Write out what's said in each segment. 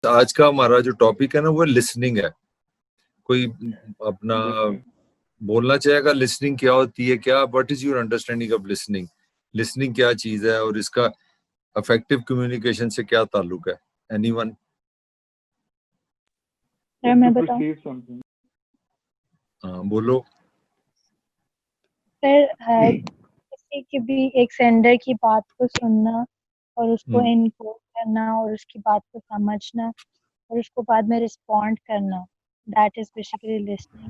آج کا ہمارا جو ٹاپک ہے نا وہ لسننگ ہے. کوئی اپنا بولنا چاہے گا لسننگ کیا ہوتی ہے, کیا what is your understanding of listening, listening کیا چیز ہے اور اس کا افیکٹو کمیونیکیشن سے کیا تعلق ہے؟ Any one? میں بتاؤں؟ ہاں بولو. سر کسی کی بھی ایک سینڈر کی بات کو سننا اور اس کو انکوڈ کرنا اور اس کی بات کو سمجھنا اور اس کو بعد میں رسپونڈ کرنا, دیٹ از بیسیکلی لسننگ.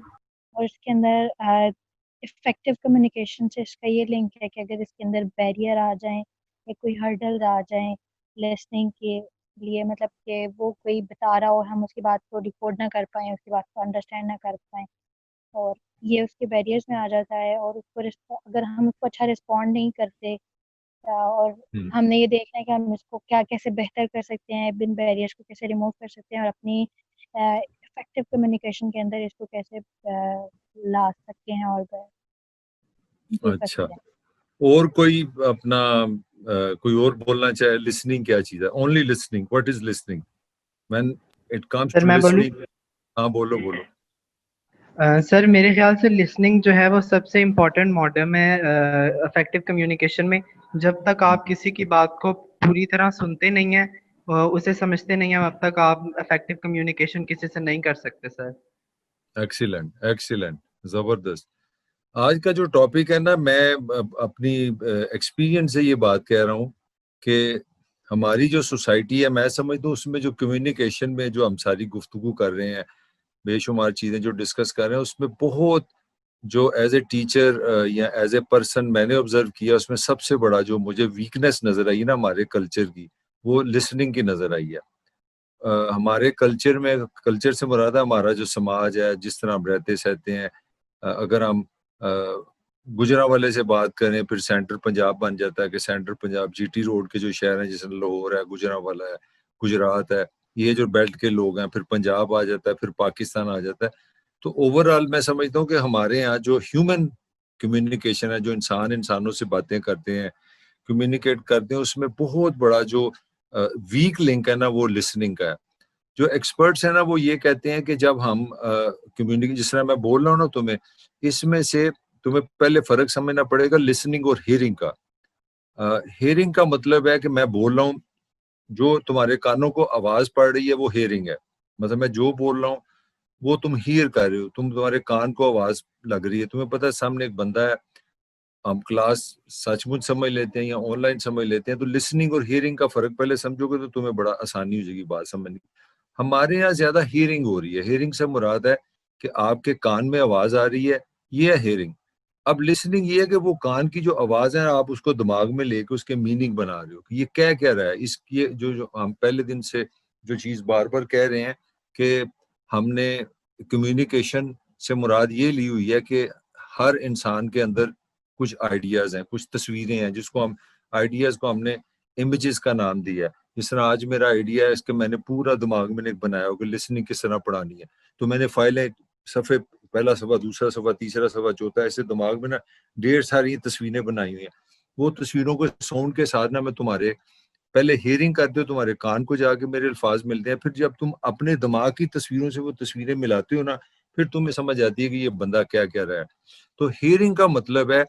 اور اس کے اندر افیکٹو کمیونیکیشن سے اس کا یہ لنک ہے کہ اگر اس کے اندر بیریئر آ جائیں یا کوئی ہرڈل آ جائیں لسننگ کے لیے, مطلب کہ وہ کوئی بتا رہا ہو ہم اس کی بات کو ڈیکوڈ نہ کر پائیں, اس کی بات کو انڈرسٹینڈ نہ کر پائیں, اور یہ اس کے بیریئرز میں آ جاتا ہے. اور اس کو اگر ہم اس کو اچھا رسپونڈ نہیں کرتے اور ہم نے یہ دیکھنا ہے کہ ہم اس کو کیسے بہتر کر سکتے ہیں, بن بیریئرز کو کیسے ریموو کر سکتے ہیں اور اپنی افیکٹو کمیونیکیشن کے اندر اس کو کیسے لا سکتے ہیں اور اچھا, اور کوئی اپنا کوئی اور بولنا چاہے لسننگ کیا چیز ہے؟ Only listening, what is listening when it comes to listening? ہاں بولو بولو. سر میرے خیال سے لسننگ جو ہے وہ سب سے امپورٹنٹ ماڈم ہے افیکٹو کمیونیکیشن میں. جب تک آپ کسی کی بات کو پوری طرح سنتے نہیں ہیں, اسے سمجھتے نہیں ہیں, اب تک آپ افیکٹو کمیونیکیشن کسی سے نہیں کر سکتے سر. ایکسیلنٹ ایکسیلنٹ, زبردست. آج کا جو ٹاپک ہے نا, میں اپنی ایکسپیرینس سے یہ بات کہہ رہا ہوں کہ ہماری جو سوسائٹی ہے, میں سمجھتا ہوں اس میں جو کمیونیکیشن میں جو ہم ساری گفتگو کر رہے ہیں, بے شمار چیزیں جو ڈسکس کر رہے ہیں, اس میں بہت جو ایز اے ٹیچر یا ایز اے پرسن میں نے آبزرو کیا, اس میں سب سے بڑا جو مجھے ویکنیس نظر آئی نا ہمارے کلچر کی, وہ لسننگ کی نظر آئی ہے. ہمارے کلچر میں, کلچر سے مراد ہے ہمارا جو سماج ہے, جس طرح ہم رہتے سہتے ہیں. اگر ہم گجرانوالے سے بات کریں, پھر سینٹرل پنجاب بن جاتا ہے کہ central Punjab G T road کے جو شہر ہیں, جیسے لاہور ہے, گجرانوالہ ہے, گجرات ہے, یہ جو بیلٹ کے لوگ ہیں, پھر پنجاب آ جاتا ہے, پھر پاکستان آ جاتا ہے. تو اوور آل میں سمجھتا ہوں کہ ہمارے یہاں جو ہیومن کمیونیکیشن ہے, جو انسانوں سے باتیں کرتے ہیں, کمیونیکیٹ کرتے ہیں, اس میں بہت بڑا جو ویک لنک ہے نا وہ لسننگ کا ہے. جو ایکسپرٹس ہیں نا وہ یہ کہتے ہیں کہ جب ہم کمیونیکیشن, جس طرح میں بول رہا ہوں نا تمہیں, اس میں سے تمہیں پہلے فرق سمجھنا پڑے گا لسننگ اور ہیئرنگ کا. ہیئرنگ کا مطلب ہے کہ میں بول رہا ہوں, جو تمہارے کانوں کو آواز پڑ رہی ہے وہ ہیئرنگ ہے. مطلب میں جو بول رہا ہوں وہ تم ہیئر کر رہے ہو, تمہارے کان کو آواز لگ رہی ہے, تمہیں پتہ ہے سامنے ایک بندہ ہے, ہم کلاس سچ مچ سمجھ لیتے ہیں یا آن لائن سمجھ لیتے ہیں. تو لسننگ اور ہیئرنگ کا فرق پہلے سمجھو گے تو تمہیں بڑا آسانی ہو جائے گی بات سمجھنے. ہمارے یہاں زیادہ ہیئرنگ ہو رہی ہے. ہیئرنگ سے مراد ہے کہ آپ کے کان میں آواز آ رہی ہے, یہ ہے ہیئرنگ. اب لسننگ یہ ہے کہ وہ کان کی جو آواز ہے آپ اس کو دماغ میں لے کے اس کے میننگ بنا رہے ہو کہ یہ کہہ رہا ہے. اس کی جو ہم پہلے دن سے جو چیز بار بار کہہ رہے ہیں کہ ہم نے کمیونیکیشن سے مراد یہ لی ہوئی ہے کہ ہر انسان کے اندر کچھ آئیڈیاز ہیں, کچھ تصویریں ہیں, جس کو ہم آئیڈیاز کو ہم نے امیجز کا نام دیا ہے. جس طرح آج میرا آئیڈیا ہے اس کے میں نے پورا دماغ میں بنایا ہو کہ لسننگ کس طرح پڑھانی ہے. تو میں نے فائلیں, صفحے, پہلا صفحہ, دوسرا صفحہ, تیسرا صفحہ, چوتھا, ایسے دماغ میں نا ڈھیر ساری تصویریں بنائی ہوئی ہیں. وہ تصویروں کو ساؤنڈ کے ساتھ نا میں تمہارے پہلے ہیئرنگ کرتے ہو, تمہارے کان کو جا کے میرے الفاظ ملتے ہیں, پھر جب تم اپنے دماغ کی تصویروں سے وہ تصویریں ملاتے ہو نا, پھر تمہیں سمجھ آتی ہے کہ یہ بندہ کیا کہہ رہا ہے. تو ہیئرنگ کا مطلب ہے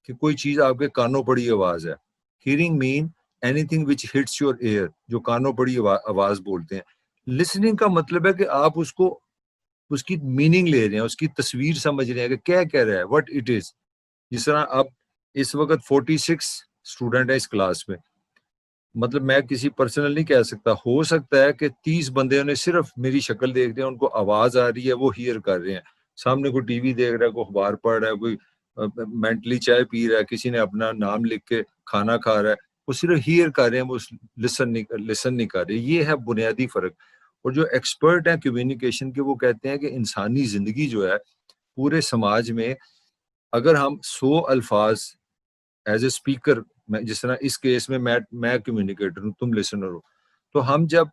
کہ کوئی چیز آپ کے کانوں پڑی آواز ہے. Hearing mean anything which hits your ear, جو کانوں پڑی آواز بولتے ہیں. لسننگ کا مطلب ہے کہ آپ اس کو, اس کی میننگ لے رہے ہیں, اس کی تصویر سمجھ رہے ہیں کہ کیا کہہ رہا ہے, وٹ اٹ از. جس طرح اب اس وقت 46 اسٹوڈنٹ ہیں اس کلاس میں, مطلب میں کسی پرسنل نہیں کہہ سکتا, ہو سکتا ہے کہ 30 بندے نے صرف میری شکل دیکھ رہے ہیں, ان کو آواز آ رہی ہے, وہ ہیئر کر رہے ہیں. سامنے کوئی ٹی وی دیکھ رہا ہے, کوئی اخبار پڑھ رہا ہے, کوئی مینٹلی چائے پی رہا ہے, کسی نے اپنا نام لکھ کے کھانا کھا رہا ہے, وہ صرف ہیئر کر رہے ہیں, وہ لسن نہیں کر رہے. یہ ہے بنیادی فرق. اور جو ایکسپرٹ ہیں کمیونیکیشن کے, وہ کہتے ہیں کہ انسانی زندگی جو ہے پورے سماج میں, اگر ہم 100 الفاظ ایز اے اسپیکر, جس طرح اس کیس میں میں کمیونیکیٹر ہوں, تم لسنر ہو, تو ہم جب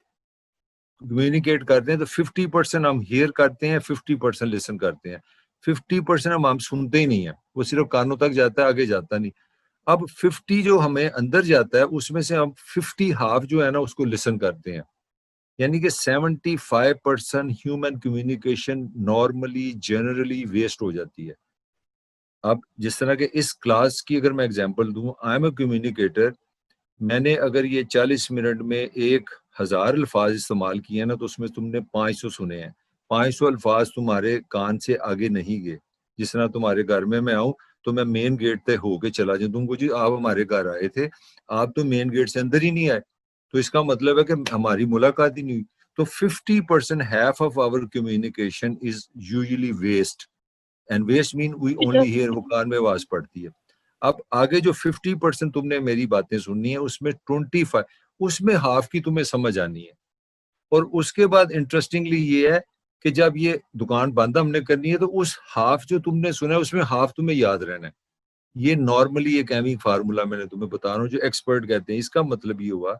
کمیونیکیٹ کرتے ہیں تو 50% ہم ہیئر کرتے ہیں, 50% لسن کرتے ہیں. 50% ہم سنتے ہی نہیں ہیں, وہ صرف کانوں تک جاتا ہے, آگے جاتا نہیں. اب 50 جو ہمیں اندر جاتا ہے, اس میں سے ہم 50 ہاف جو ہے نا اس کو لسن کرتے ہیں. یعنی کہ 75% human communication normally generally waste ہو جاتی ہے. اب جس طرح کہ اس کلاس کی اگر میں اگزامپل دوں, آئی ایم اے کمیونیکیٹر, میں نے اگر یہ 40 منٹ میں 1000 الفاظ استعمال کیے ہیں نا, تو اس میں تم نے 500 سنے ہیں. 500 الفاظ تمہارے کان سے آگے نہیں گئے. جس طرح تمہارے گھر میں آؤں تو میں مین گیٹ پہ ہو کے چلا جاؤں, تم کو جی آپ ہمارے گھر آئے تھے, آپ تو مین گیٹ سے اندر ہی نہیں آئے, تو اس کا مطلب ہے کہ ہماری ملاقات ہی نہیں ہوئی. تو 50% half of our communication is usually waste. And waste mean we only hear, وہ کان میں آواز پڑتی ہے. اب آگے جو 50% تم نے میری باتیں سننی ہے, اس میں 25, اس میں ہاف کی تمہیں سمجھ آنی ہے. اور اس کے بعد انٹرسٹنگلی یہ ہے کہ جب یہ دکان بند ہم نے کرنی ہے, تو اس ہاف جو تم نے سنا ہے اس میں ہاف تمہیں یاد رہنا ہے. یہ نارملی ایک اہمی فارمولا میں نے تمہیں بتا رہا ہوں جو ایکسپرٹ کہتے ہیں. اس کا مطلب یہ ہوا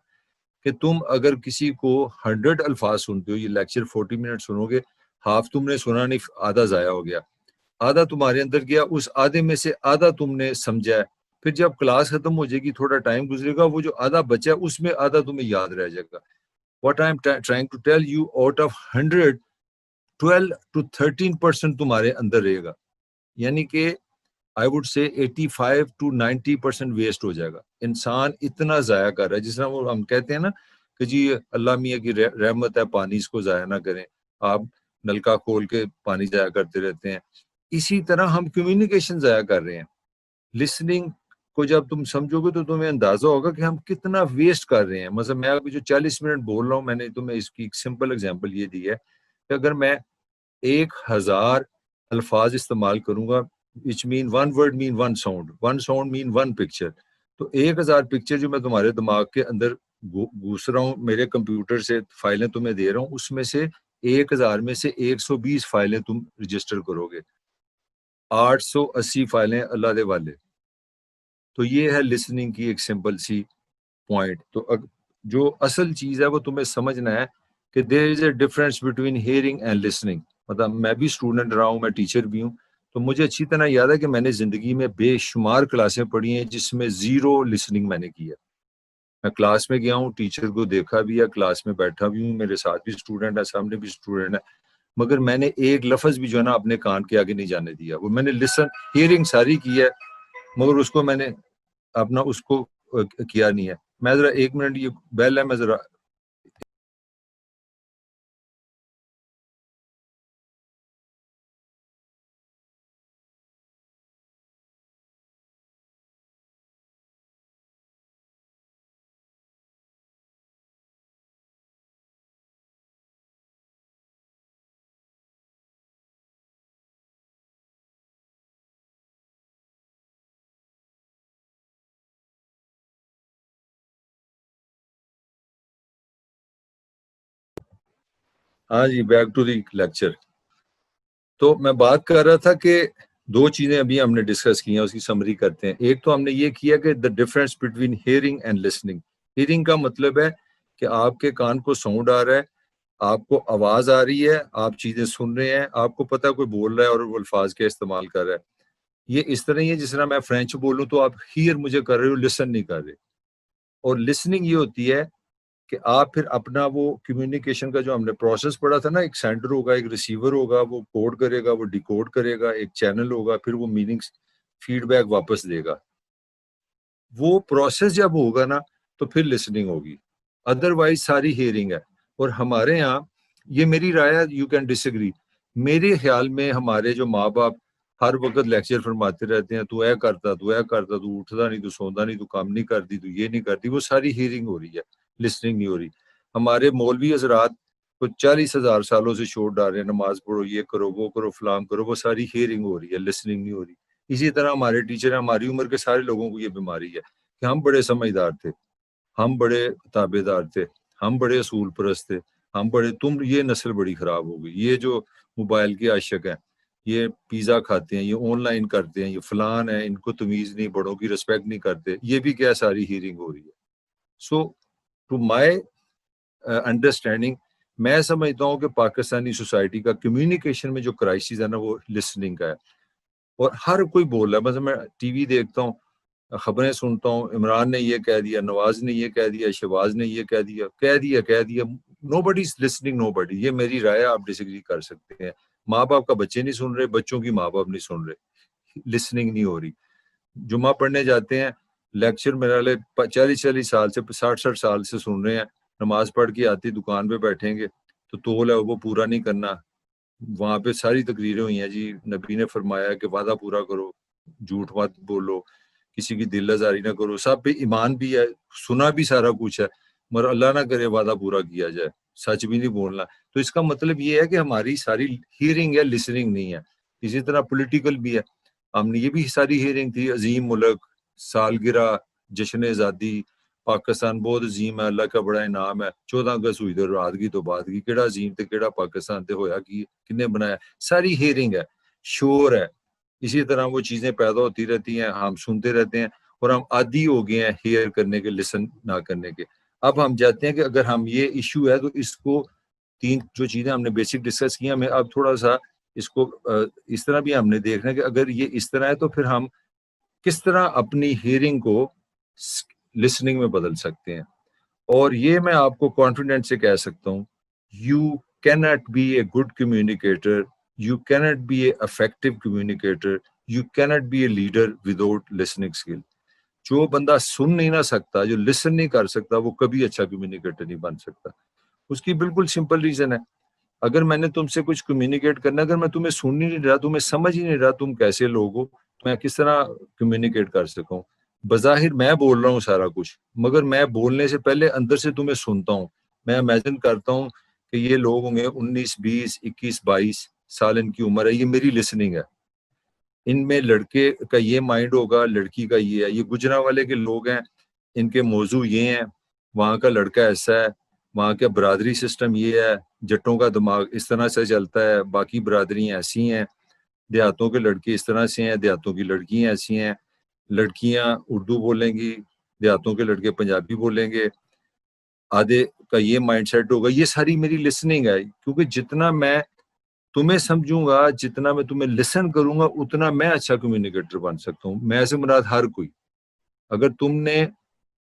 کہ تم اگر کسی کو 100 الفاظ سنتے ہو, یہ لیکچر 40 منٹ سنو گے, ہاف تم نے سنا نہیں, آدھا ضائع ہو گیا, آدھا تمہارے اندر گیا, اس آدھے میں سے آدھا تم نے سمجھا ہے. پھر جب کلاس ختم ہو جائے گی, تھوڑا ٹائم گزرے گا, وہ جو آدھا بچا ہے اس میں آدھا تمہیں یاد رہ جائے گا. What I'm trying to tell you, out of 100, 12 to 13% تمہارے اندر رہے گا. یعنی کہ I would say 85 to 90% waste ہو جائے گا. انسان اتنا ضائع کر رہا ہے, جس طرح وہ ہم کہتے ہیں نا کہ جی اللہ میاں کی رحمت ہے, پانی اس کو ضائع نہ کریں, آپ نلکا کھول کے پانی ضائع کرتے رہتے ہیں. اسی طرح ہم کمیونیکیشن ضائع کر رہے ہیں. لسننگ کو جب تم سمجھو گے تو تمہیں اندازہ ہوگا کہ ہم کتنا ویسٹ کر رہے ہیں. مثلا میں ابھی جو 40 منٹ بول رہا ہوں, میں نے تمہیں اس کی ایک سمپل اگزامپل یہ دی ہے کہ اگر میں 1000 الفاظ استعمال کروں گا, which mean one word mean one sound mean one picture, تو 1000 پکچر جو میں تمہارے دماغ کے اندر گھس رہا ہوں, میرے کمپیوٹر سے فائلیں تمہیں دے رہا ہوں, اس میں سے 1000 میں سے 120 فائلیں تم رجسٹر کرو گے, 880 فائلیں اللہ دے والے. تو یہ ہے لسننگ کی ایک سمپل سی پوائنٹ. تو جو اصل چیز ہے وہ تمہیں سمجھنا ہے کہ there is a difference between hearing and listening. مطلب میں بھی اسٹوڈنٹ رہا ہوں, میں ٹیچر بھی ہوں, تو مجھے اچھی طرح یاد ہے کہ میں نے زندگی میں بے شمار کلاسیں پڑھی ہیں جس میں 0 لسننگ میں نے کی ہے. میں کلاس میں گیا ہوں, ٹیچر کو دیکھا بھی ہے, کلاس میں بیٹھا بھی ہوں, میرے ساتھ بھی اسٹوڈنٹ ہے, سامنے بھی اسٹوڈنٹ ہے, مگر میں نے ایک لفظ بھی جو ہے نا اپنے کان کے آگے نہیں جانے دیا. وہ میں نے ہیئرنگ ساری کی ہے, مگر اس کو میں نے اپنا اس کو کیا نہیں ہے. میں ذرا 1 منٹ, یہ بیل ہے, میں ذرا ہاں جی, بیک ٹو دی لیکچر. تو میں بات کر رہا تھا کہ 2 چیزیں ابھی ہم نے ڈسکس کی ہیں, اس کی سمری کرتے ہیں. ایک تو ہم نے یہ کیا کہ the difference between hearing and listening. Hearing کا مطلب ہے کہ آپ کے کان کو ساؤنڈ آ رہا ہے, آپ کو آواز آ رہی ہے, آپ چیزیں سن رہے ہیں, آپ کو پتہ کوئی بول رہا ہے اور وہ الفاظ کے استعمال کر رہا ہے. یہ اس طرح ہی ہے جس طرح میں فرینچ بولوں تو آپ ہیئر مجھے کر رہے ہو, لسن نہیں کر رہے. اور لسننگ یہ ہوتی ہے کہ آپ پھر اپنا وہ کمیونیکیشن کا جو ہم نے پروسیس پڑھا تھا نا, ایک سینڈر ہوگا, ایک ریسیور ہوگا, وہ کوڈ کرے گا, وہ ڈیکوڈ کرے گا, ایک چینل ہوگا, پھر وہ میننگز فیڈ بیک واپس دے گا. وہ پروسیس جب ہوگا نا تو پھر لسننگ ہوگی, ادروائز ساری ہیئرنگ ہے. اور ہمارے ہاں, یہ میری رائے ہے, یو کین ڈس ایگری, میرے خیال میں ہمارے جو ماں باپ ہر وقت لیکچر فرماتے رہتے ہیں, تو اے کرتا, تو اے کرتا, تو اٹھتا نہیں, تو سوندا نہیں, تو کام نہیں کرتی, تو یہ نہیں کرتی, وہ ساری ہیئرنگ ہو رہی ہے, لسننگ نہیں ہو رہی. ہمارے مولوی حضرات کو 40,000 سالوں سے چھوڑ ڈال رہے ہیں, نماز پڑھو, یہ کرو, وہ کرو, فلان کرو, وہ ساری ہیئرنگ ہو رہی ہے, لسننگ نہیں ہو رہی. اسی طرح ہمارے ٹیچر ہیں, ہماری عمر کے سارے لوگوں کو یہ بیماری ہے کہ ہم بڑے سمجھدار تھے, ہم بڑے تابع دار تھے, ہم بڑے اصول پرست تھے, ہم بڑے, تم یہ نسل بڑی خراب ہو گئی, یہ جو موبائل کے عاشق ہیں, یہ پیزا کھاتے ہیں, یہ آن لائن کرتے ہیں, یہ فلان ہے, ان کو تمیز نہیں, بڑوں کی رسپیکٹ نہیں کرتے, یہ بھی کیا ساری ہیئرنگ ہو رہی ہے. سو ٹو مائی انڈرسٹینڈنگ, میں سمجھتا ہوں کہ پاکستانی سوسائٹی کا کمیونیکیشن میں جو کرائسس ہے نا, وہ لسننگ کا ہے. اور ہر کوئی بول رہا ہے, مثلا میں ٹی وی دیکھتا ہوں, خبریں سنتا ہوں, عمران نے یہ کہہ دیا, نواز نے یہ کہہ دیا, شہباز نے یہ کہہ دیا, nobody is listening nobody. یہ میری رائے ہے, آپ ڈس ایگری کر سکتے ہیں. ماں باپ کا بچے نہیں سن رہے, بچوں کی ماں باپ نہیں سن رہے, لسننگ نہیں ہو رہی. جمعہ پڑھنے جاتے ہیں, لیکچر میرے والے 40 سال سے 60 سال سے سن رہے ہیں, نماز پڑھ کے آتی دکان پہ بیٹھیں گے تو تول ہے وہ پورا نہیں کرنا. وہاں پہ ساری تقریریں ہوئی ہیں جی, نبی نے فرمایا کہ وعدہ پورا کرو, جھوٹ مت بولو, کسی کی دل آزاری نہ کرو. سب پہ ایمان بھی ہے, سنا بھی سارا کچھ ہے, مگر اللہ نہ کرے وعدہ پورا کیا جائے, سچ بھی نہیں بولنا. تو اس کا مطلب یہ ہے کہ ہماری ساری ہیئرنگ ہے, لسننگ نہیں ہے. اسی طرح پولیٹیکل بھی ہے, ہم نے یہ بھی ساری ہیئرنگ تھی. عظیم ملک, سالگرہ, جشن آزادی, پاکستان بہت عظیم ہے, اللہ کا بڑا انعام ہے. 14 اگست ہوئی تو رات کی تو بات کی, کیڑا عظیم تے کیڑا پاکستان تے ہویا کی کنے بنایا, ساری ہیئرنگ ہے, شور ہے. اسی طرح وہ چیزیں پیدا ہوتی رہتی ہیں, ہم سنتے رہتے ہیں اور ہم عادی ہو گئے ہیں ہیئر کرنے کے, لسن نہ کرنے کے. اب ہم چاہتے ہیں کہ اگر ہم یہ ایشو ہے تو اس کو 3 جو چیزیں ہم نے بیسک ڈسکس کی ہیں, ہمیں اب تھوڑا سا اس کو اس طرح بھی ہم نے دیکھنا ہے کہ اگر یہ اس طرح ہے تو پھر ہم کس طرح اپنی ہیئرنگ کو لسننگ میں بدل سکتے ہیں. اور یہ میں آپ کو کانفیڈنٹ سے کہہ سکتا ہوں, you can not be a good communicator, you can not be a effective communicator, you can not be a leader without listening skill. جو بندہ سن نہیں نہ سکتا, جو لسن نہیں کر سکتا, وہ کبھی اچھا کمیونیکیٹر نہیں بن سکتا. اس کی بالکل سمپل ریزن ہے, اگر میں نے تم سے کچھ کمیونیکیٹ کرنا, اگر میں تمہیں سن ہی نہیں رہا, تمہیں سمجھ ہی نہیں رہا تم کیسے لوگ ہو, میں کس طرح کمیونیکیٹ کر سکوں. بظاہر میں بول رہا ہوں سارا کچھ, مگر میں بولنے سے پہلے اندر سے تمہیں سنتا ہوں. میں امیجن کرتا ہوں کہ یہ لوگ ہوں گے 19 20 21 22 سال ان کی عمر ہے, یہ میری لسننگ ہے. ان میں لڑکے کا یہ مائنڈ ہوگا, لڑکی کا یہ ہے. یہ گجرا والے کے لوگ ہیں, ان کے موضوع یہ ہیں, وہاں کا لڑکا ایسا ہے, وہاں کا برادری سسٹم یہ ہے, جٹوں کا دماغ اس طرح سے چلتا ہے, باقی برادریاں ایسی ہیں, دیہاتوں کے لڑکے اس طرح سے ہیں, دیہاتوں کی لڑکیاں ایسی ہیں, لڑکیاں اردو بولیں گی, دیہاتوں کے لڑکے پنجابی بولیں گے, آدھے کا یہ مائنڈ سیٹ ہوگا. یہ ساری میری لسننگ ہے, کیونکہ جتنا میں تمہیں سمجھوں گا, جتنا میں تمہیں لسن کروں گا, اتنا میں اچھا کمیونیکیٹر بن سکتا ہوں. میں سے مراد ہر کوئی. اگر تم نے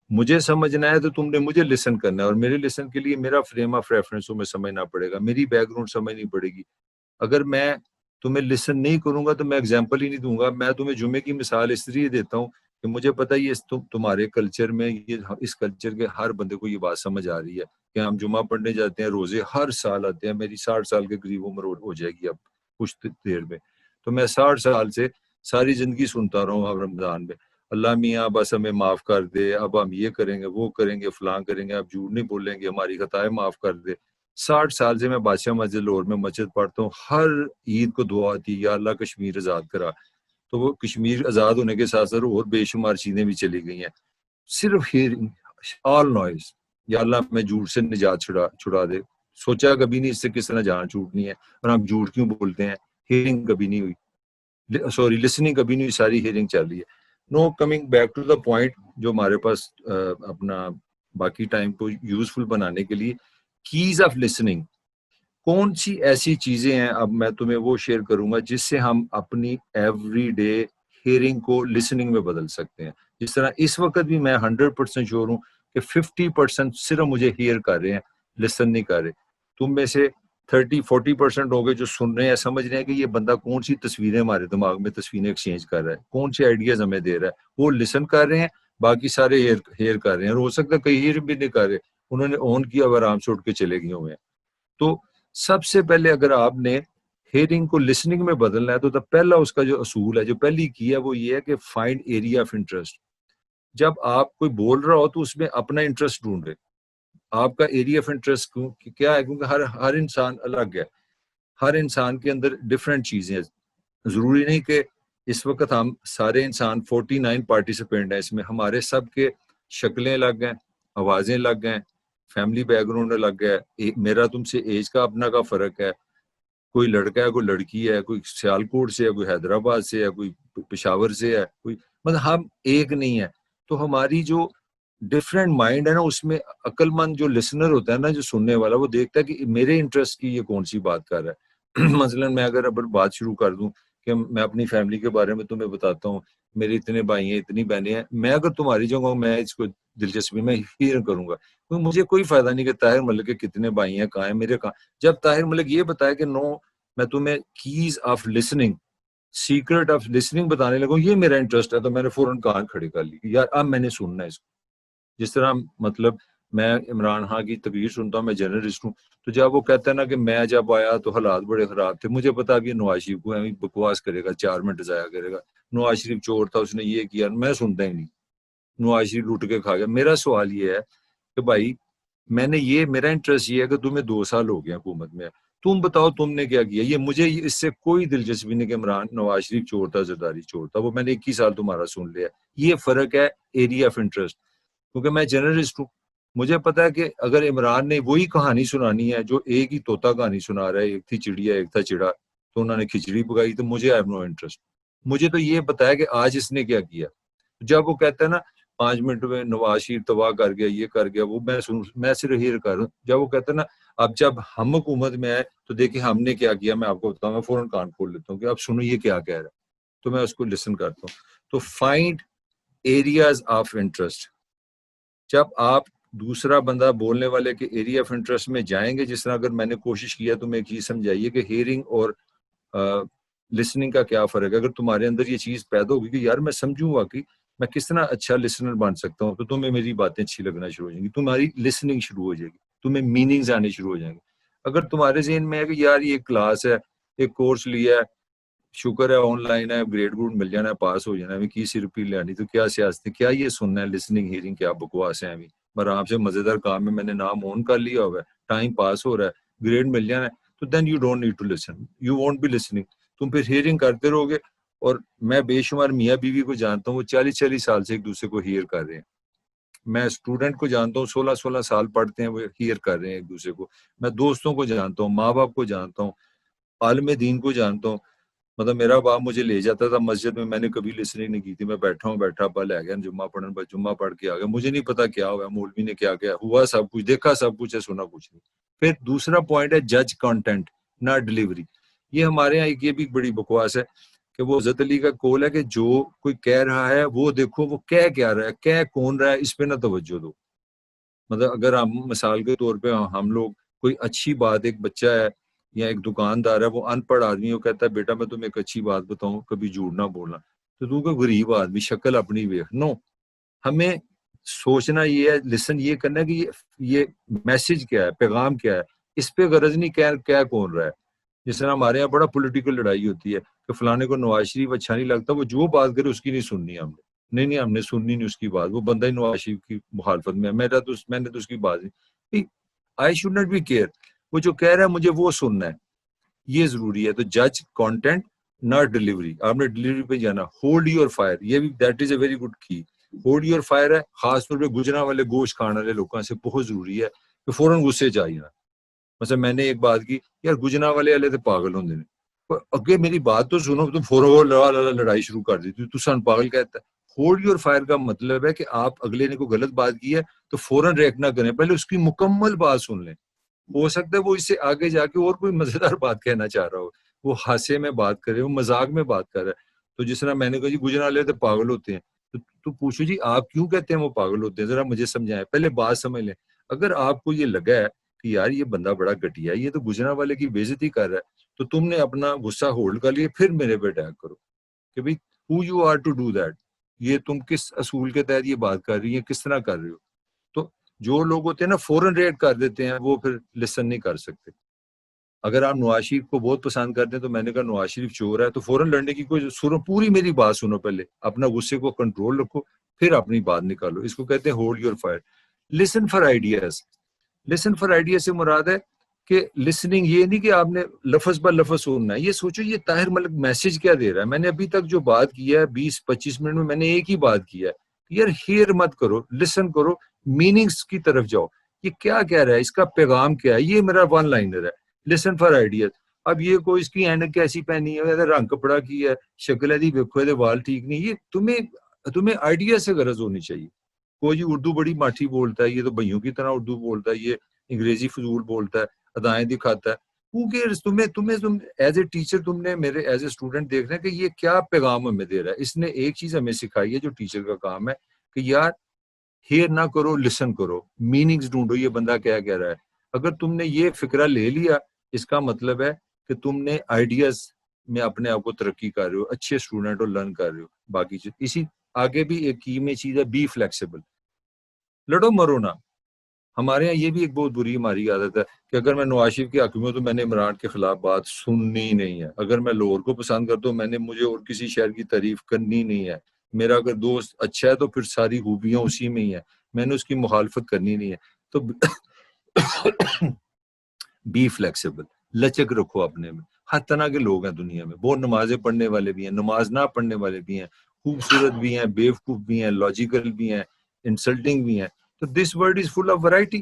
مجھے سمجھنا ہے تو تم نے مجھے لسن کرنا ہے, اور میرے لسن کے لیے میرا فریم آف ریفرنس تمہیں سمجھنا پڑے گا, میری بیک گراؤنڈ سمجھنی پڑے گی. اگر میں تمہیں لسن نہیں کروں گا تو میں اگزامپل ہی نہیں دوں گا. میں تمہیں جمعے کی مثال اس لیے دیتا ہوں کہ مجھے پتہ یہ تمہارے کلچر میں, یہ اس کلچر کے ہر بندے کو یہ بات سمجھ آ رہی ہے کہ ہم جمعہ پڑھنے جاتے ہیں, روزے ہر سال آتے ہیں. میری 60 سال کے قریب عمر ہو جائے گی اب کچھ دیر میں, تو میں 60 سال سے ساری زندگی سنتا رہا ہوں رمضان میں, اللہ میاں بس ہمیں معاف کر دے, اب ہم یہ کریں گے, وہ کریں گے, فلاں کریں گے, اب جھوٹ نہیں بولیں گے, ہماری خطائیں معاف کر دے. 60 سال سے میں بادشاہ مسجد لاہور میں مسجد پڑھتا ہوں, ہر عید کو دعا آتی ہے یا اللہ کشمیر آزاد کرا. تو وہ کشمیر آزاد ہونے کے ساتھ ساتھ اور بے شمار چیزیں بھی چلی گئی ہیں. صرف ہیئرنگ, آل نوائز, یا اللہ میں جھوٹ سے نجات چھڑا دے. سوچا کبھی نہیں اس سے کس طرح جان چھوٹنی ہے, اور ہم جھوٹ کیوں بولتے ہیں. ہیئرنگ کبھی نہیں ہوئی, سوری لسننگ کبھی نہیں ہوئی, ساری ہیئرنگ چل رہی ہے. Now coming back to the point, جو ہمارے پاس اپنا باقی ٹائم کو یوزفل بنانے کے لیے کیز آف لسننگ کون سی ایسی چیزیں ہیں, اب میں تمہیں وہ شیئر کروں گا جس سے ہم اپنی ایوری ڈے ہیئرنگ کو لسننگ میں بدل سکتے ہیں. جس طرح اس وقت بھی میں 100% شیور ہوں کہ 50% صرف مجھے ہیئر کر رہے ہیں, لسن نہیں کر رہے. تم میں سے 30-40% ہو گئے جو سن رہے ہیں, سمجھ رہے ہیں کہ یہ بندہ کون سی تصویریں ہمارے دماغ میں تصویریں ایکسچینج کر رہا ہے, کون سے آئیڈیاز ہمیں دے رہا ہے, وہ لسن کر رہے ہیں. باقی سارے ہیئر کر رہے ہیں, اور ہو سکتا ہے کئی ہیئر بھی نہیں کر رہے, انہوں نے آن کیا اور آرام سے اٹھ کے چلے گئے ہوئے ہیں. تو سب سے پہلے اگر آپ نے ہیئرنگ کو لسننگ میں بدلنا ہے تو پہلا اس کا جو اصول ہے, جو پہلی کی ہے, وہ یہ ہے کہ فائنڈ ایریا آف انٹرسٹ. جب آپ کوئی بول رہا ہو تو اس میں اپنا انٹرسٹ ڈھونڈے. آپ کا ایریا آف انٹرسٹ کیا ہے, کیونکہ ہر انسان الگ ہے, ہر انسان کے اندر ڈفرینٹ چیزیں ہیں. ضروری نہیں کہ اس وقت ہم سارے انسان 49 پارٹیسپینٹ ہیں اس میں, ہمارے سب کے شکلیں الگ ہیں, آوازیں الگ ہیں, فیملی بیک گراؤنڈ الگ ہے, میرا تم سے ایج کا اپنا کا فرق ہے, کوئی لڑکا ہے, کوئی لڑکی ہے, کوئی سیالکوٹ سے ہے, کوئی حیدرآباد سے ہے, کوئی پشاور سے ہے, کوئی مطلب ہم ایک نہیں ہے. تو ہماری جو ڈفرینٹ مائنڈ ہے نا, اس میں عقل مند جو لسنر ہوتا ہے نا, جو سننے والا, وہ دیکھتا ہے کہ میرے انٹرسٹ کی یہ کون سی بات کر رہا ہے. مثلا میں اگر اب بات شروع کر دوں کہ میں اپنی فیملی کے بارے میں تمہیں بتاتا ہوں میرے اتنے بھائی ہیں, اتنی بہنیں ہیں, میں اگر تمہاری جگہ ہوں میں اس کو دلچسپی میں ہیئر کروں گا, کیونکہ مجھے کوئی فائدہ نہیں کہ طاہر ملک کے کتنے بھائی ہیں, کہاں ہیں, میرے کہاں. جب طاہر ملک یہ بتایا کہ نو میں تمہیں keys of listening, secret of listening بتانے لگوں, یہ میرا انٹرسٹ ہے, تو میں نے فوراً کان کھڑے کر لی یار اب میں نے سننا ہے اس کو. جس طرح مطلب میں عمران خان کی تقریر سنتا ہوں, میں جرنلسٹ ہوں, تو جب وہ کہتا ہے نا کہ میں جب آیا تو حالات بڑے خراب تھے, مجھے پتا کہ نواز شریف کو بکواس کرے گا, 4 منٹ ضائع کرے گا, نواز شریف چور تھا اس نے یہ کیا, میں سنتا ہی نہیں, نواز شریف لوٹ کے کھا گیا. میرا سوال یہ ہے کہ بھائی میں نے یہ, میرا انٹرسٹ یہ ہے کہ تمہیں 2 سال ہو گئے حکومت میں, تم بتاؤ تم نے کیا کیا. یہ مجھے اس سے کوئی دلچسپی نہیں کہ عمران نواز شریف چور تھا, زرداری چور تھا, وہ میں نے 21 سال تمہارا سن لیا. یہ فرق ہے ایریا آف انٹرسٹ, کیونکہ میں جرنلسٹ ہوں, مجھے پتا ہے کہ اگر عمران نے وہی کہانی سنانی ہے جو ایک ہی طوطا کہانی سنا رہا ہے, ایک تھی چڑیا ایک تھا چڑا, تو انہوں نے کھچڑی پکائی, تو مجھے آئی نو انٹرسٹ. مجھے تو یہ بتایا کہ آج اس نے کیا کیا. جب وہ کہتا ہے نا 5 منٹ میں نواز شریف تباہ کر گیا, یہ کر گیا, وہ میں صرف ہیئر کر رہا ہوں. جب وہ کہتا ہے نا اب جب ہم حکومت میں آئے تو دیکھیں ہم نے کیا کیا, میں آپ کو بتاؤں, میں فوراً کان کھول لیتا ہوں کہ اب سنو یہ کیا کہہ رہا ہے, تو میں اس کو لسن کرتا ہوں. تو فائنڈ ایریاز آف انٹرسٹ. جب آپ دوسرا بندہ بولنے والے کے ایریا آف انٹرسٹ میں جائیں گے, جس طرح اگر میں نے کوشش کیا تو میں ایک چیز سمجھائیے کہ ہیئرنگ اور لسننگ کا کیا فرق ہے. اگر تمہارے اندر یہ چیز پیدا ہوگی کہ یار میں سمجھوں گا کہ میں کس طرح اچھا لسنر بن سکتا ہوں, تو تمہیں میری باتیں اچھی لگنا شروع ہو جائیں گی, تمہاری لسننگ شروع ہو جائے گی, تمہیں میننگز آنے شروع ہو جائیں گے. اگر تمہارے ذہن میں ہے کہ یار یہ کلاس ہے, ایک کورس لیا ہے, شکر ہے آن لائن ہے, گریڈ گروڈ مل جانا ہے, پاس ہو جانا ہے, کی سرپی لینی, تو کیا سیاست, کیا یہ سننا ہے, لسننگ ہیئرنگ کیا بکواس ہے ابھی. آرام سے مزیدار کام میں نے نام آن کر لیا ہوا ہے, ٹائم پاس ہو رہا ہے, گریڈ مل جانا ہے, تو then you don't need to listen, you won't be listening. تم پھر ہیئرنگ کرتے رہو گے. اور میں بے شمار میاں بیوی کو جانتا ہوں, وہ 40 سال سے ایک دوسرے کو ہیئر کر رہے ہیں. میں اسٹوڈنٹ کو جانتا ہوں 16 سال پڑھتے ہیں, وہ ہیئر کر رہے ہیں ایک دوسرے کو. میں دوستوں کو جانتا ہوں, ماں باپ کو جانتا ہوں, عالم دین کو جانتا ہوں. مطلب میرا باپ مجھے لے جاتا تھا مسجد میں میں نے کبھی لسننگ نہیں کی تھی, میں بیٹھا ابا لے گیا جمعہ پڑھنے, بس جمعہ پڑھ کے آ گیا, مجھے نہیں پتا کیا ہوا, مولوی نے کیا کیا ہوا, سب کچھ دیکھا, سب کچھ ہے, سنا کچھ نہیں. پھر دوسرا پوائنٹ ہے جج کانٹینٹ نہ ڈلیوری. یہ ہمارے یہاں یہ بھی بڑی بکواس ہے کہ وہ حضرت علی کا قول ہے کہ جو کوئی کہہ رہا ہے وہ دیکھو وہ کہہ کیا رہا ہے, کہہ کون رہا ہے, اس پہ نہ توجہ دو. مطلب اگر ہم مثال کے طور پہ ہم لوگ کوئی اچھی بات, ایک بچہ ہے یا ایک دکاندار ہے, وہ ان پڑھ آدمی, وہ کہتا ہے بیٹا میں تمہیں ایک اچھی بات بتاؤں, کبھی جھوٹ نہ بولنا, تو تو کوئی غریب آدمی, شکل اپنی ویکھ. نو, ہمیں سوچنا یہ ہے, لسن یہ کرنا ہے کہ یہ میسج کیا ہے, پیغام کیا ہے, اس پہ غرض نہیں کیا کون رہا ہے. جس طرح ہمارے یہاں بڑا پولیٹیکل لڑائی ہوتی ہے کہ فلانے کو نواز شریف اچھا نہیں لگتا, وہ جو بات کرے اس کی نہیں سننی ہم نے, نہیں ہم نے سننی نہیں اس کی بات, وہ بندہ ہی نواز شریف کی مخالفت میں ہے, میں نے تو اس کی بات نہیں. I should not be care, وہ جو کہہ رہا ہے مجھے وہ سننا ہے, یہ ضروری ہے. تو جج کانٹینٹ ناٹ ڈلیوری. آپ نے ڈلیوری پہ جانا. ہولڈ یور فائر, یہ بھی that is a very good کی. ہولڈ یور فائر ہے خاص طور پہ گجرا والے گوشت کھانے والے لوگوں سے بہت ضروری ہے کہ فوراً غصے چاہیے نا. مثلا میں نے ایک بات کی, یار گجرا والے تو پاگل ہوندے نے, اگے میری بات تو سنو, تم فوراً لڑائی شروع کر دی, تو سن پاگل کہتا ہے. ہولڈ یور فائر کا مطلب ہے کہ آپ اگلے نے کوئی غلط بات کی ہے تو فوراً ریئیکٹ نہ کریں, پہلے اس کی مکمل بات سن لیں. ہو سکتا ہے وہ اس سے آگے جا کے اور کوئی مزیدار بات کہنا چاہ رہا ہو, وہ ہاسے میں بات کرے, وہ مذاق میں بات کر رہا ہے. تو جس طرح میں نے کہا جی گجرا والے تو پاگل ہوتے ہیں, تو پوچھو جی آپ کیوں کہتے ہیں وہ پاگل ہوتے ہیں, ذرا مجھے سمجھائیں, پہلے بات سمجھ لیں. اگر آپ کو یہ لگا ہے کہ یار یہ بندہ بڑا گھٹیا ہے, یہ تو گجرا والے کی بے عزتی کر رہا ہے, تو تم نے اپنا غصہ ہولڈ کر لیا, پھر میرے پہ اٹیک کرو کہ بھئی who you are to do that, یہ تم کس اصول کے تحت یہ بات کر رہی ہیں, کس طرح کر رہے ہو. تو جو لوگ ہوتے ہیں نا فوراً ریٹ کر دیتے ہیں, وہ پھر لسن نہیں کر سکتے. اگر آپ نواز شریف کو بہت پسند کرتے ہیں, تو میں نے کہا نواز شریف چور ہے, تو فوراً لڑنے کی کوئی سنو, پوری میری بات سنو, پہلے اپنا غصے کو کنٹرول رکھو, پھر اپنی بات نکالو. اس کو کہتے ہیں hold your fire. Lesson for ideas. Lesson for ideas سے مراد ہے کہ لسننگ یہ نہیں کہ آپ نے لفظ بر لفظ سننا ہے. یہ سوچو یہ طاہر ملک میسج کیا دے رہا ہے. میں نے ابھی تک جو بات کی ہے 20-25 منٹ میں نے ایک ہی بات کی ہے, یار ہیئر مت کرو, لسن کرو, میننگز کی طرف جاؤ. یہ کیا کہہ رہا ہے, اس کا پیغام کیا ہے, یہ میرا ون لائنر ہے. Lesson for ideas. اب یہ کوئی اس کی اینک کیسی پہنی ہے, رنگ کپڑا کی ہے, شکل ہے دی ویکھو دے وال ٹھیک نہیں, یہ تمہیں آئیڈیا سے غرض ہونی چاہیے. کوئی اردو بڑی ماٹھی بولتا ہے, یہ تو بھائیوں کی طرح اردو بولتا ہے, یہ انگریزی فضول بولتا ہے, ادائیں دکھاتا ہے. Who cares? تم ایز اے ٹیچر تم نے میرے ایز اے اسٹوڈنٹ دیکھنا ہے کہ یہ کیا پیغام ہمیں دے رہا ہے. اس نے ایک چیز ہمیں سکھائی ہے جو ٹیچر کا کام ہے کہ یار ہیئر نہ کرو, لسن کرو, میننگز ڈھونڈو یہ بندہ کیا کہہ رہا ہے. اگر تم نے یہ فکرہ لے لیا, اس کا مطلب ہے کہ تم نے آئیڈیاز میں اپنے آپ کو ترقی کر رہے ہو, اچھے اسٹوڈنٹ ہو, لرن کر رہے ہو. باقی چیز اسی آگے بھی ایک کی میں چیز ہے, بی فلیکسیبل. لڑو مرو نہ. ہمارے یہاں یہ بھی ایک بہت بری ہماری عادت ہے کہ اگر میں نواز شریف کی حق میں ہوں تو میں نے عمران کے خلاف بات سننی نہیں ہے. اگر میں لاہور کو پسند کرتا ہوں مجھے اور کسی شہر کی تعریف کرنی نہیں ہے. میرا اگر دوست اچھا ہے تو پھر ساری خوبیاں اسی میں ہی ہیں, میں نے اس کی مخالفت کرنی نہیں ہے. تو بی فلیکسیبل, لچک رکھو اپنے میں. ہر طرح کے لوگ ہیں دنیا میں, بہت نمازیں پڑھنے والے بھی ہیں, نماز نہ پڑھنے والے بھی ہیں, خوبصورت بھی ہیں, بیوقوف بھی ہیں, لاجیکل بھی ہیں, انسلٹنگ بھی ہیں. تو this world is full of variety.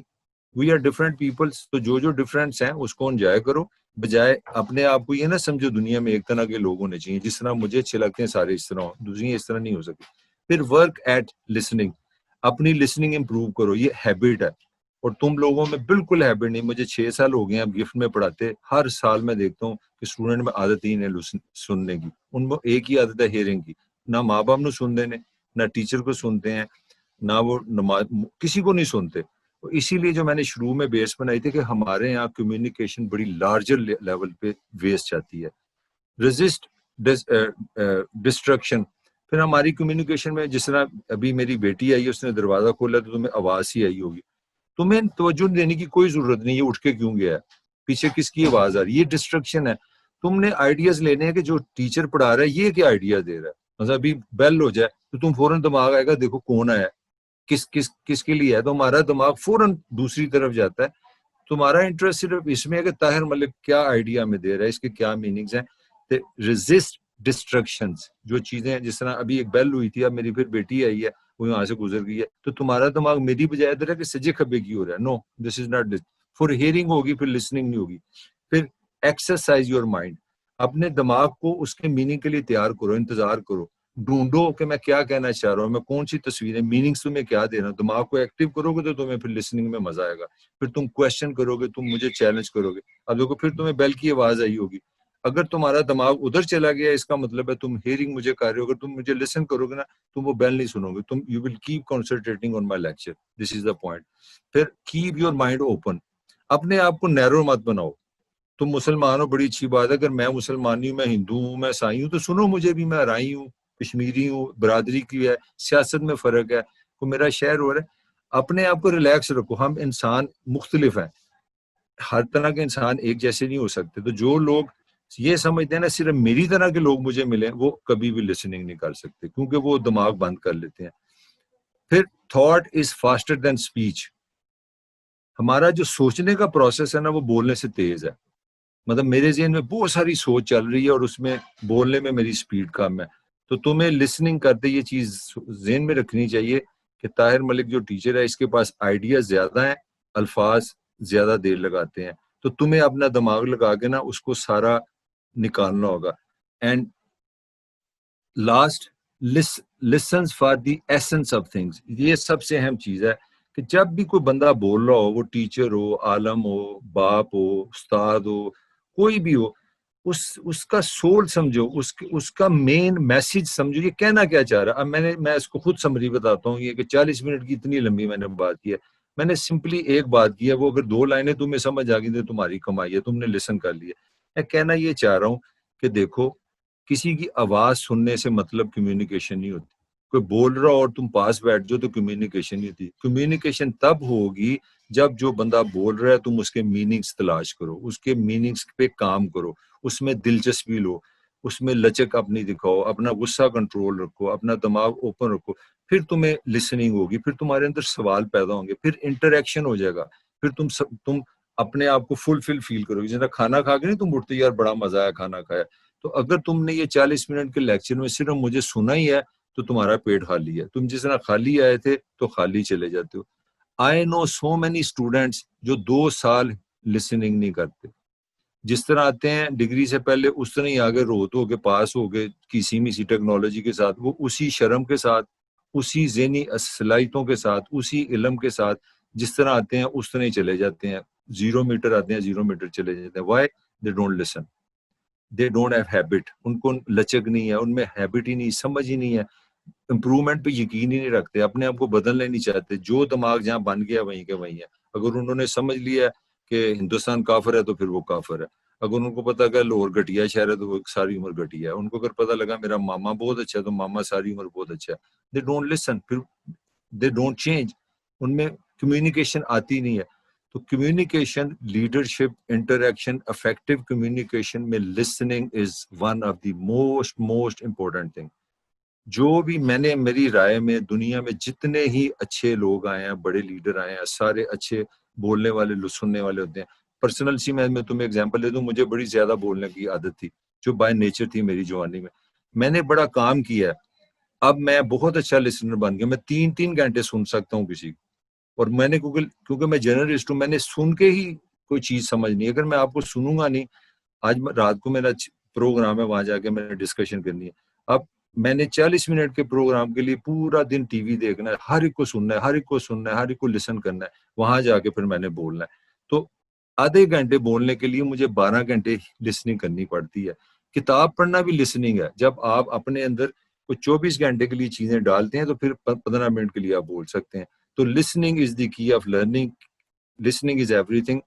We are different peoples. تو جو ڈفرینٹس ہیں اس کو انجوائے کرو, بجائے اپنے آپ کو یہ نہ سمجھو دنیا میں ایک طرح کے لوگ ہونے چاہیے, جس طرح مجھے اچھے لگتے ہیں سارے اس طرح ہوں, دوسری اس طرح نہیں ہو سکتی. پھر ورک ایٹ لسننگ, اپنی لسننگ امپروو کرو. یہ ہیبٹ ہے, اور تم لوگوں میں بالکل ہیبٹ نہیں. مجھے 6 سال ہو گئے ہیں اب گفٹ میں پڑھاتے, ہر سال میں دیکھتا ہوں کہ اسٹوڈنٹ میں عادت ہی نہیں سننے کی. ان کو ایک ہی عادت ہے ہیئرنگ کی. نہ ماں باپ نے سنتے ہیں, نہ ٹیچر کو سنتے ہیں, نہ وہ کسی کو نہیں سنتے. اسی لیے جو میں نے شروع میں بیس بنائی تھی کہ ہمارے یہاں کمیونیکیشن بڑی لارجر لیول پہ ویسٹ جاتی ہے. Resist destruction. پھر ہماری کمیونیکیشن میں جس طرح ابھی میری بیٹی آئی, اس نے دروازہ کھولا تو تمہیں آواز ہی آئی ہوگی. تمہیں توجہ دینے کی کوئی ضرورت نہیں, یہ اٹھ کے کیوں گیا ہے, پیچھے کس کی آواز آ رہی ہے, یہ ڈسٹرکشن ہے. تم نے آئیڈیاز لینے ہیں کہ جو ٹیچر پڑھا رہا ہے یہ کیا آئیڈیا دے رہا ہے. مطلب ابھی بیل ہو جائے تو تم فوراً دماغ آئے گا دیکھو کون آیا, کس کے لیے ہے, تو ہمارا دماغ فوراً دوسری طرف جاتا ہے. تمہارا انٹرسٹ صرف اس میں ہے کہ طاہر ملک کیا آئیڈیا میں دے رہا ہے, اس کے کیا میننگز ہیں. ریزسٹ ڈسٹرکشنز. جو چیزیں جس طرح ابھی ایک بیل ہوئی تھی, اب میری پھر بیٹی آئی ہے, وہ یہاں سے گزر گئی ہے, تو تمہارا دماغ میری بجائے ادھر ہے کہ سجے کھبے کی ہو رہا ہے. No, this is not this. For hearing ہوگی, پھر لسننگ نہیں ہوگی. پھر ایکسرسائز یور مائنڈ. اپنے دماغ کو اس کے میننگ کے لیے تیار کرو, انتظار کرو, ڈھونڈو کہ میں کیا کہنا چاہ رہا ہوں, میں کون سی تصویریں, میننگس تمہیں کیا دینا. دماغ کو ایکٹیو کرو گے تو تمہیں پھر لسننگ میں مزہ آئے گا. پھر تم کویشچن کرو گے, تم مجھے چیلنج کرو گے. اب دیکھو پھر تمہیں بیل کی آواز آئی ہوگی. اگر تمہارا دماغ ادھر چلا گیا, اس کا مطلب ہے تم ہیئرنگ مجھے کر رہے ہو. اگر تم مجھے لسن کرو گے نا, تم وہ بیل نہیں سنو گے. تم you will keep concentrating on my lecture. This is the point. پھر کیپ یور مائنڈ اوپن. اپنے آپ کو نیرو مت بناؤ. تم مسلمان ہو, بڑی اچھی بات ہے. اگر میں مسلمان ہوں, میں ہندو ہوں, میں عیسائی ہوں, تو سنو مجھے بھی. میں ارائی ہوں, کشمیری ہوں, برادری کی ہے, سیاست میں فرق ہے, کو میرا شہر ہو رہا ہے. اپنے آپ کو ریلیکس رکھو. ہم انسان مختلف ہیں, ہر طرح کے انسان ایک جیسے نہیں ہو سکتے. تو جو لوگ یہ سمجھتے ہیں نا صرف میری طرح کے لوگ مجھے ملیں, وہ کبھی بھی لسننگ نہیں کر سکتے, کیونکہ وہ دماغ بند کر لیتے ہیں. پھر thought is faster than speech. ہمارا جو سوچنے کا پروسیس ہے نا, وہ بولنے سے تیز ہے. مطلب میرے ذہن میں بہت ساری سوچ چل رہی ہے اور اس میں بولنے میں میری سپیڈ کم ہے. تو تمہیں لسننگ کرتے یہ چیز ذہن میں رکھنی چاہیے کہ طاہر ملک جو ٹیچر ہے, اس کے پاس آئیڈیاز زیادہ ہیں, الفاظ زیادہ دیر لگاتے ہیں. تو تمہیں اپنا دماغ لگا کے نا اس کو سارا نکالنا ہوگا. And last, listens for the essence of things. یہ سب سے اہم چیز ہے کہ جب بھی کوئی بندہ بول رہا ہو, وہ ٹیچر ہو, عالم ہو, باپ ہو, استاد ہو, کوئی بھی ہو, اس کا سول سمجھو, اس کا مین میسج سمجھو, یہ کہنا کیا چاہ رہا ہے. اب میں اس کو خود سمری بتاتا ہوں. یہ کہ 40 منٹ کی اتنی لمبی میں نے بات کی ہے, میں نے سمپلی ایک بات کی ہے, وہ اگر 2 لائنیں تمہیں سمجھ آ گئی تو تمہاری کمائی ہے, تم نے لسن کر لیا. میں کہنا یہ چاہ رہا ہوں کہ دیکھو, کسی کی آواز سننے سے مطلب کمیونیکیشن نہیں ہوتی. کوئی بول رہا اور تم پاس بیٹھ جاؤ تو کمیونیکیشن نہیں ہوتی. کمیونیکیشن تب ہوگی جب جو بندہ بول رہا ہے تم اس کے میننگز تلاش کرو, اس کے میننگز پہ کام کرو, اس میں دلچسپی لو, اس میں لچک اپنی دکھاؤ, اپنا غصہ کنٹرول رکھو, اپنا دماغ اوپن رکھو. پھر تمہیں لسننگ ہوگی, پھر تمہارے اندر سوال پیدا ہوں گے, پھر انٹریکشن ہو جائے گا, پھر تم اپنے آپ کو فل فیل کرو گے. جیسا کھانا کھا کے نہیں تم اٹھتے یار بڑا مزہ آیا کھانا کھایا. تو اگر تم نے یہ 40 منٹ کے لیکچر میں صرف مجھے سنا ہی ہے تو تمہارا پیٹ خالی ہے. تم جس طرح خالی آئے تھے تو خالی چلے جاتے ہو. I know so many students جو 2 سال لسننگ نہیں کرتے. جس طرح آتے ہیں ڈگری سے پہلے اس طرح ہی آگے روت ہو کے پاس ہو گئے کسی میسی ٹیکنالوجی کے ساتھ, وہ اسی شرم کے ساتھ, اسی ذہنی صلاحیتوں کے ساتھ, اسی علم کے ساتھ جس طرح آتے ہیں اس طرح ہی چلے جاتے ہیں. 0 میٹر آتے ہیں 0 میٹر چلے جاتے ہیں. Why? They don't listen. They don't have habit. ان کو لچک نہیں ہے, ان میں ہیبٹ ہی نہیں, سمجھ ہی نہیں ہے, امپرومنٹ پہ یقین ہی نہیں رکھتے, اپنے آپ کو بدلنا ہی نہیں چاہتے. جو دماغ جہاں بن گیا وہیں کے وہیں ہے. اگر انہوں نے سمجھ لیا کہ ہندوستان کافر ہے تو پھر وہ کافر ہے. اگر ان کو پتا کہ لاہور گھٹیا شہر ہے تو وہ ساری عمر گھٹیا ہے. ان کو اگر پتا لگا میرا ماما بہت اچھا ہے تو ماما ساری عمر بہت اچھا ہے. دے ڈونٹ لسن. پھر دے ڈونٹ چینج. ان میں کمیونیکیشن آتی نہیں ہے. تو communication, leadership, interaction, effective communication میں listening is one of the most important thing. جو بھی میں نے, میری رائے میں دنیا میں جتنے ہی اچھے لوگ آئے ہیں, بڑے لیڈر آئے ہیں, سارے اچھے بولنے والے, سننے والے ہوتے ہیں. پرسنل سی میں تمہیں ایگزامپل دے دوں, مجھے بڑی زیادہ بولنے کی عادت تھی جو بائی نیچر تھی میری جوانی میں. میں نے بڑا کام کیا ہے, اب میں بہت اچھا لسنر بن گیا. میں 3 گھنٹے سن سکتا ہوں کسی کو. اور میں نے کیونکہ میں جرنلسٹ ہوں, میں نے سن کے ہی کوئی چیز سمجھ نہیں. اگر میں آپ کو سنوں گا نہیں, آج رات کو میرا پروگرام ہے, وہاں جا کے میں نے ڈسکشن کرنی ہے. اب میں نے 40 منٹ کے پروگرام کے لیے پورا دن ٹی وی دیکھنا ہے, ہر ایک کو سننا ہے, ہر ایک کو سننا ہے, ہر ایک کو لسن کرنا ہے. وہاں جا کے پھر میں نے بولنا ہے. تو آدھے گھنٹے بولنے کے لیے مجھے 12 گھنٹے لسننگ کرنی پڑتی ہے. کتاب پڑھنا بھی لسننگ ہے. جب آپ اپنے اندر کوئی 24 گھنٹے کے لیے چیزیں ڈالتے ہیں تو پھر 15 منٹ کے لیے آپ بول سکتے ہیں. تو listening is the key of learning. Listening is everything.